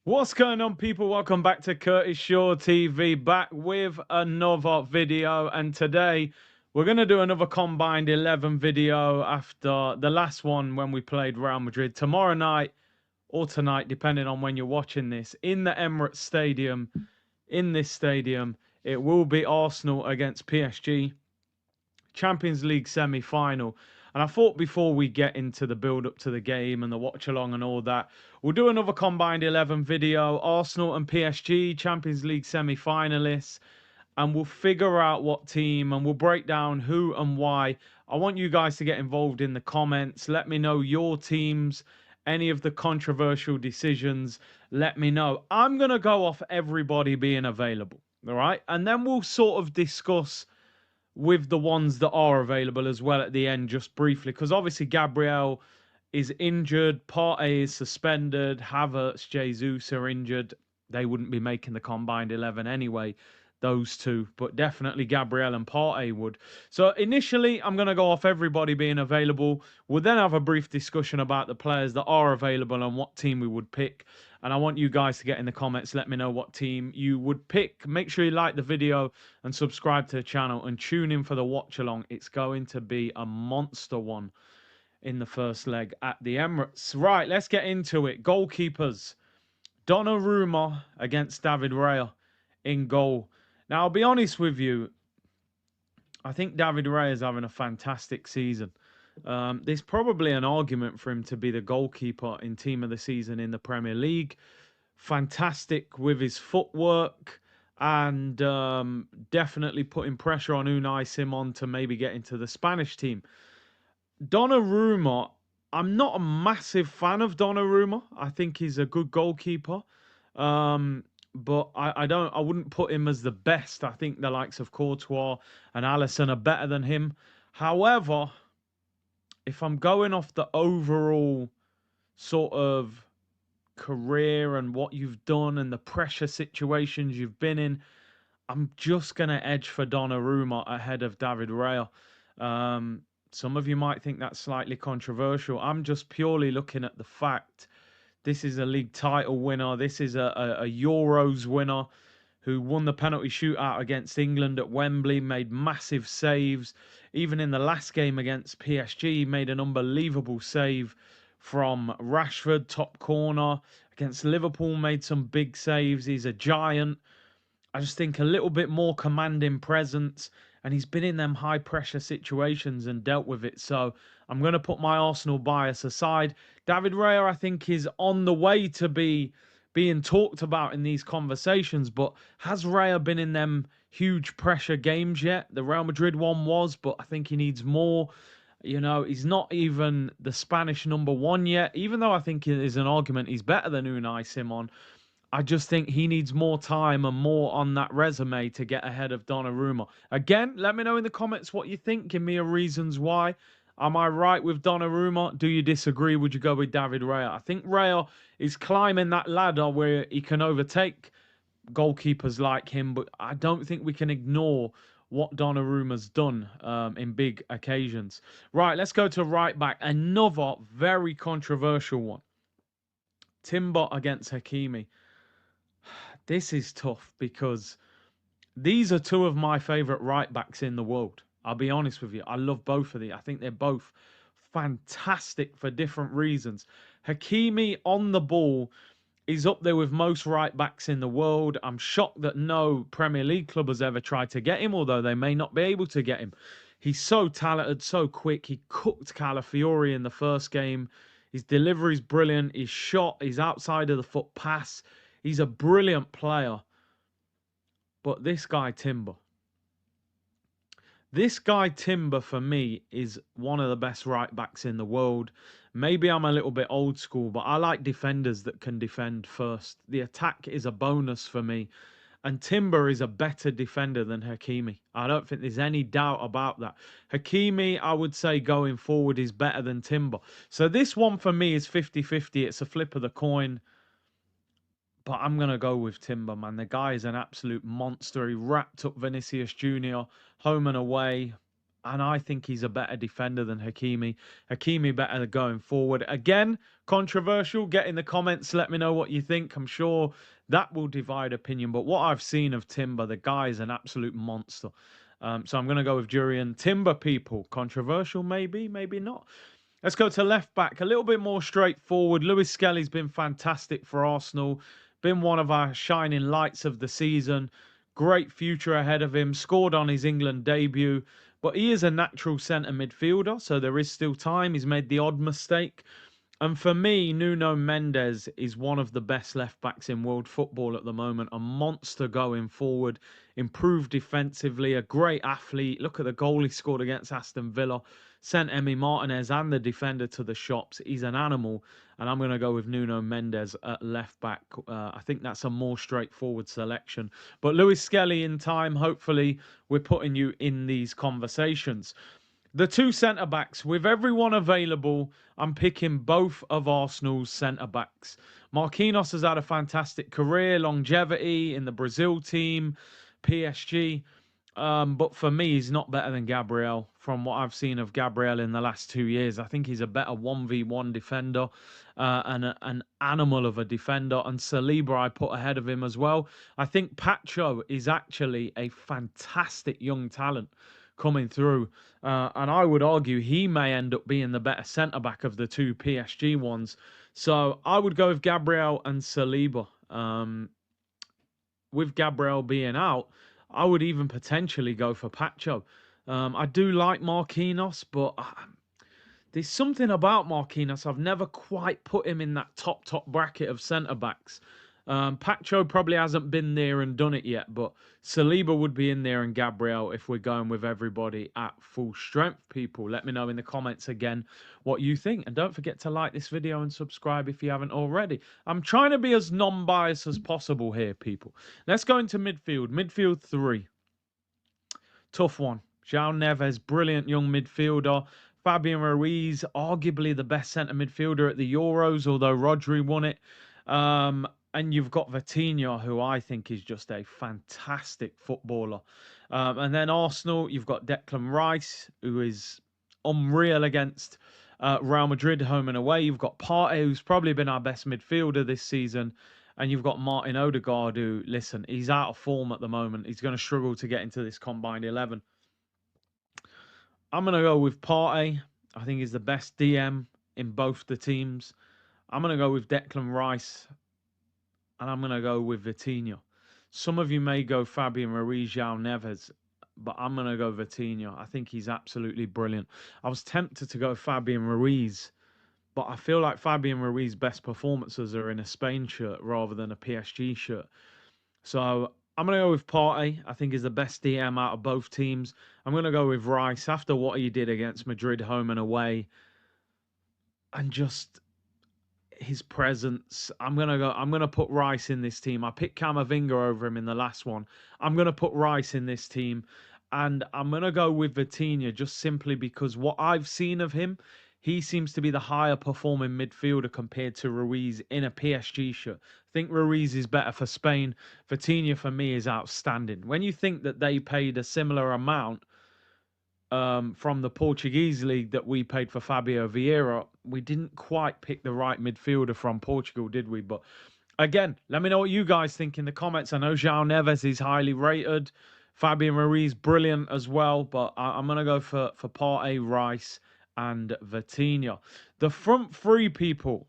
What's going on, people? Welcome back to Curtis Shaw TV, back with another video. And today we're going to do another Combined 11 video after the last one when we played Real Madrid. Tomorrow night or tonight, depending on when you're watching this, in the Emirates Stadium, in this stadium, it will be Arsenal against PSG. Champions League semi-final. And I thought before we get into the build-up to the game and the watch-along and all that, we'll do another Combined 11 video, Arsenal and PSG, Champions League semi-finalists, and we'll figure out what team and we'll break down who and why. I want you guys to get involved in the comments. Let me know your teams, any of the controversial decisions. Let me know. I'm going to go off everybody being available, all right? And then we'll sort of discuss with the ones that are available as well at the end, just briefly, because obviously Gabriel is injured, Partey is suspended, Havertz, Jesus are injured. They wouldn't be making the Combined 11 anyway, those two, but definitely Gabriel and Partey would. So initially, I'm going to go off everybody being available. We'll then have a brief discussion about the players that are available and what team we would pick. And I want you guys to get in the comments, let me know what team you would pick. Make sure you like the video and subscribe to the channel and tune in for the watch along. It's going to be a monster one in the first leg at the Emirates. Right, let's get into it. Goalkeepers. Donnarumma against David Raya in goal. Now, I'll be honest with you. I think David Raya is having a fantastic season. There's probably an argument for him to be the goalkeeper in team of the season in the Premier League. Fantastic with his footwork and definitely putting pressure on Unai Simon to maybe get into the Spanish team. Donnarumma, I'm not a massive fan of Donnarumma. I think he's a good goalkeeper. But I wouldn't put him as the best. I think the likes of Courtois and Alisson are better than him. However, if I'm going off the overall sort of career and what you've done and the pressure situations you've been in, I'm just going to edge for Donnarumma ahead of David Raya. Some of you might think that's slightly controversial. I'm just purely looking at the fact this is a league title winner. This is a Euros winner who won the penalty shootout against England at Wembley, made massive saves. Even in the last game against PSG, made an unbelievable save from Rashford, top corner. Against Liverpool, made some big saves. He's a giant. I just think a little bit more commanding presence, and he's been in them high pressure situations and dealt with it. So I'm going to put my Arsenal bias aside. David Raya, I think, is on the way to being talked about in these conversations, but has Raya been in them huge pressure games yet? The Real Madrid one was, but I think he needs more. You know, he's not even the Spanish number one yet, even though I think it is an argument he's better than Unai Simon. I just think he needs more time and more on that resume to get ahead of Donnarumma. Again, let me know in the comments what you think. Give me your reasons why. Am I right with Donnarumma? Do you disagree? Would you go with David Raya? I think Raya is climbing that ladder where he can overtake goalkeepers like him, but I don't think we can ignore what Donnarumma's done in big occasions. Right, let's go to right back. Another very controversial one. Timber against Hakimi. This is tough because these are two of my favourite right backs in the world. I'll be honest with you. I love both of these. I think they're both fantastic for different reasons. Hakimi on the ball is up there with most right backs in the world. I'm shocked that no Premier League club has ever tried to get him, although they may not be able to get him. He's so talented, so quick. He cooked Calafiori in the first game. His delivery's brilliant. His shot, his outside of the foot pass. He's a brilliant player. But this guy, Timber. This guy, Timber, for me, is one of the best right backs in the world. Maybe I'm a little bit old school, but I like defenders that can defend first. The attack is a bonus for me. And Timber is a better defender than Hakimi. I don't think there's any doubt about that. Hakimi, I would say, going forward is better than Timber. So this one for me is 50-50. It's a flip of the coin. But I'm going to go with Timber, man. The guy is an absolute monster. He wrapped up Vinicius Jr. home and away. and I think he's a better defender than Hakimi. Hakimi better going forward. Again, controversial. Get in the comments. Let me know what you think. I'm sure that will divide opinion. But what I've seen of Timber, the guy is an absolute monster. So I'm going to go with Jurriën Timber, people. Controversial, maybe, maybe not. Let's go to left back. A little bit more straightforward. Lewis Skelly's been fantastic for Arsenal. Been one of our shining lights of the season. Great future ahead of him. Scored on his England debut. But he is a natural centre midfielder, so there is still time. He's made the odd mistake. And for me, Nuno Mendes is one of the best left backs in world football at the moment. A monster going forward, improved defensively, a great athlete. Look at the goal he scored against Aston Villa. Sent Emi Martinez and the defender to the shops. He's an animal. And I'm going to go with Nuno Mendes at left back. I think that's a more straightforward selection. But Lewis Skelly in time, hopefully, we're putting you in these conversations. The two centre-backs, with everyone available, I'm picking both of Arsenal's centre-backs. Marquinhos has had a fantastic career, longevity in the Brazil team, PSG. But for me, he's not better than Gabriel. From what I've seen of Gabriel in the last 2 years, I think he's a better 1v1 defender and an animal of a defender. And Saliba, I put ahead of him as well. I think Pacho is actually a fantastic young talent coming through. And I would argue he may end up being the better centre-back of the two PSG ones. So I would go with Gabriel and Saliba. With Gabriel being out, I would even potentially go for Pacho. I do like Marquinhos, but there's something about Marquinhos. I've never quite put him in that top bracket of centre-backs. Pacho probably hasn't been there and done it yet, but Saliba would be in there and Gabriel if we're going with everybody at full strength, people. Let me know in the comments again what you think. And don't forget to like this video and subscribe if you haven't already. I'm trying to be as non-biased as possible here, people. Let's go into midfield. Midfield 3. Tough one. João Neves, brilliant young midfielder. Fabian Ruiz, arguably the best centre midfielder at the Euros, although Rodri won it. And you've got Vitinha, who I think is just a fantastic footballer. And then Arsenal, you've got Declan Rice, who is unreal against Real Madrid home and away. You've got Partey, who's probably been our best midfielder this season. And you've got Martin Odegaard, who, listen, he's out of form at the moment. He's going to struggle to get into this combined 11. I'm going to go with Partey. I think he's the best DM in both the teams. I'm going to go with Declan Rice. And I'm going to go with Vitinha. Some of you may go Fabian Ruiz, João Neves, but I'm going to go Vitinha. I think he's absolutely brilliant. I was tempted to go Fabian Ruiz, but I feel like Fabian Ruiz's best performances are in a Spain shirt rather than a PSG shirt. So I'm going to go with Partey. I think he's the best DM out of both teams. I'm going to go with Rice after what he did against Madrid home and away. And just his presence. I'm gonna put Rice in this team. I picked Camavinga over him in the last one. I'm gonna put Rice in this team, and I'm gonna go with Vitinha just simply because what I've seen of him, he seems to be the higher performing midfielder compared to Ruiz in a PSG shirt. I think Ruiz is better for Spain. Vitinha for me is outstanding. When you think that they paid a similar amount from the Portuguese league that we paid for Fabio Vieira, we didn't quite pick the right midfielder from Portugal, did we? But again, let me know what you guys think in the comments. I know João Neves is highly rated. Fabian Ruiz, brilliant as well. But I'm going to go for Partey, Rice, and Vitinha. The front three, people,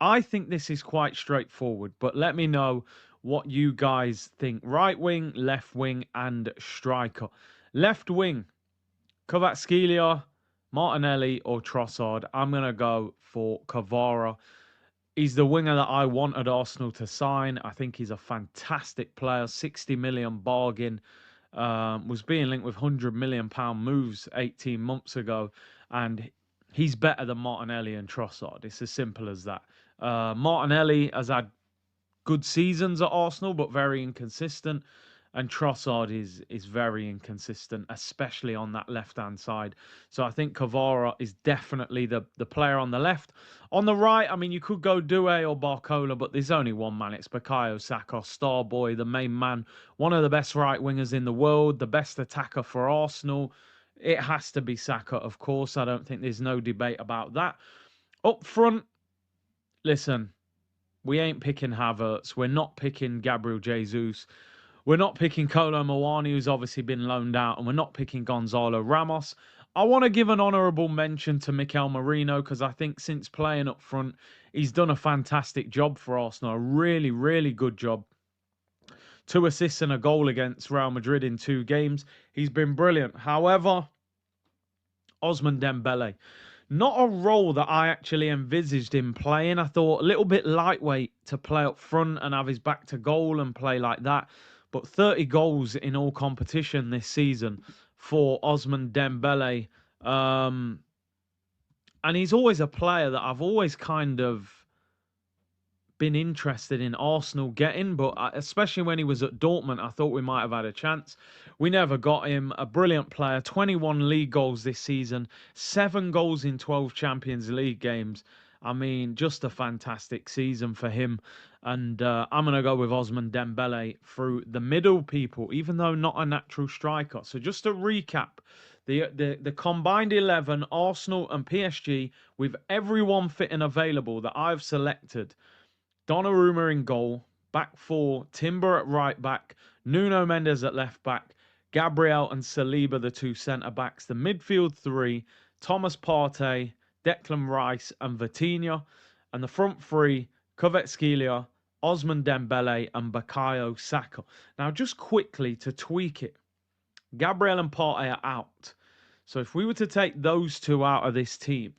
I think this is quite straightforward. But let me know what you guys think. Right wing, left wing, and striker. Left wing. Kvaratskhelia, Martinelli, or Trossard. I'm going to go for Kvara. He's the winger that I wanted Arsenal to sign. I think he's a fantastic player. 60 million bargain. Was being linked with £100 million moves 18 months ago. And he's better than Martinelli and Trossard. It's as simple as that. Martinelli has had good seasons at Arsenal, but very inconsistent. And Trossard is very inconsistent, especially on that left-hand side. So I think Kvara is definitely the player on the left. On the right, I mean, you could go Doué or Barcola, but there's only one man. It's Bukayo Saka, star boy, the main man, one of the best right wingers in the world, the best attacker for Arsenal. It has to be Saka, of course. I don't think there's no debate about that. Up front, listen, we ain't picking Havertz. We're not picking Gabriel Jesus. We're not picking Kolo Muani, who's obviously been loaned out, and we're not picking Gonzalo Ramos. I want to give an honourable mention to Mikel Merino because I think since playing up front, he's done a fantastic job for Arsenal. A really, really good job. 2 assists and a goal against Real Madrid in 2 games. He's been brilliant. However, Osman Dembele, not a role that I actually envisaged him playing. I thought a little bit lightweight to play up front and have his back to goal and play like that. But 30 goals in all competition this season for Osman Dembele. And he's always a player that I've always kind of been interested in Arsenal getting, but especially when he was at Dortmund, I thought we might have had a chance. We never got him. A brilliant player, 21 league goals this season, 7 goals in 12 Champions League games. I mean, just a fantastic season for him. And I'm going to go with Osman Dembele through the middle, people, even though not a natural striker. So just to recap, the combined 11, Arsenal and PSG, with everyone fit and available that I've selected. Donnarumma in goal, back 4, Timber at right back, Nuno Mendes at left back, Gabriel and Saliba the 2 centre backs, the midfield 3, Thomas Partey, Declan Rice and Vitinha, and the front 3, Kvaratskhelia, Osman Dembele and Bukayo Saka. Now just quickly to tweak it, Gabriel and Partey are out. So if we were to take those 2 out of this team,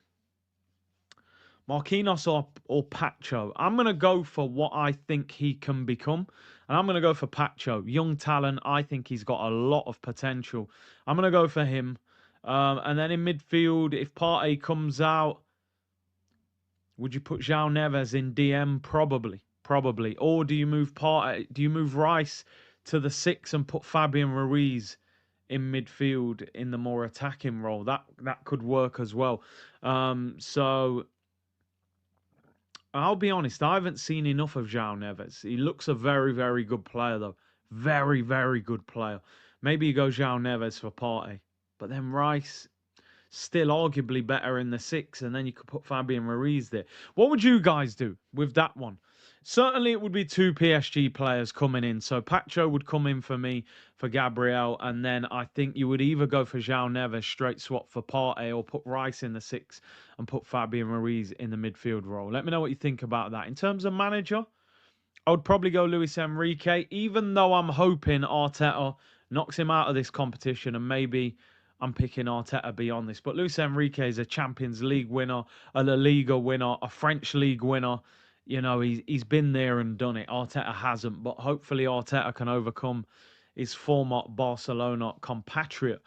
Marquinhos or Pacho, I'm going to go for what I think he can become. And I'm going to go for Pacho. Young talent. I think he's got a lot of potential. I'm going to go for him. And then in midfield, if Partey comes out, would you put João Neves in DM? Probably. Probably. Or do you move Partey? Do you move Rice to the 6 and put Fabian Ruiz in midfield in the more attacking role? That could work as well. So I'll be honest, I haven't seen enough of João Neves. He looks a very, very good player, though. Very, very good player. Maybe you go João Neves for Partey. But then Rice, still arguably better in the 6, and then you could put Fabian Ruiz there. What would you guys do with that one? Certainly, it would be 2 PSG players coming in. So Pacho would come in for me, for Gabriel, and then I think you would either go for João Neves, straight swap for Partey, or put Rice in the 6 and put Fabian Ruiz in the midfield role. Let me know what you think about that. In terms of manager, I would probably go Luis Enrique, even though I'm hoping Arteta knocks him out of this competition, and maybe I'm picking Arteta beyond this. But Luis Enrique is a Champions League winner, a La Liga winner, a French League winner. You know, he's been there and done it. Arteta hasn't, but hopefully Arteta can overcome his former Barcelona compatriot.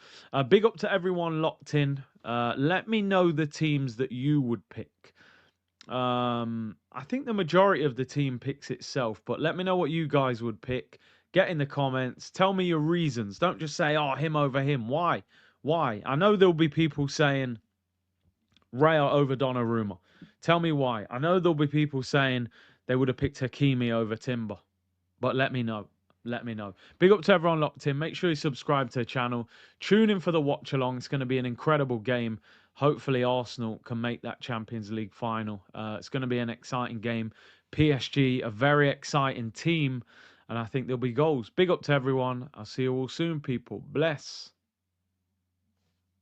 Big up to everyone locked in. Let me know the teams that you would pick. I think the majority of the team picks itself, but let me know what you guys would pick. Get in the comments. Tell me your reasons. Don't just say, oh, him over him. Why? Why? I know there'll be people saying Raya over Donnarumma. Tell me why. I know there'll be people saying they would have picked Hakimi over Timber. But let me know. Let me know. Big up to everyone locked in. Make sure you subscribe to the channel. Tune in for the watch along. It's going to be an incredible game. Hopefully Arsenal can make that Champions League final. It's going to be an exciting game. PSG, a very exciting team. And I think there'll be goals. Big up to everyone. I'll see you all soon, people. Bless.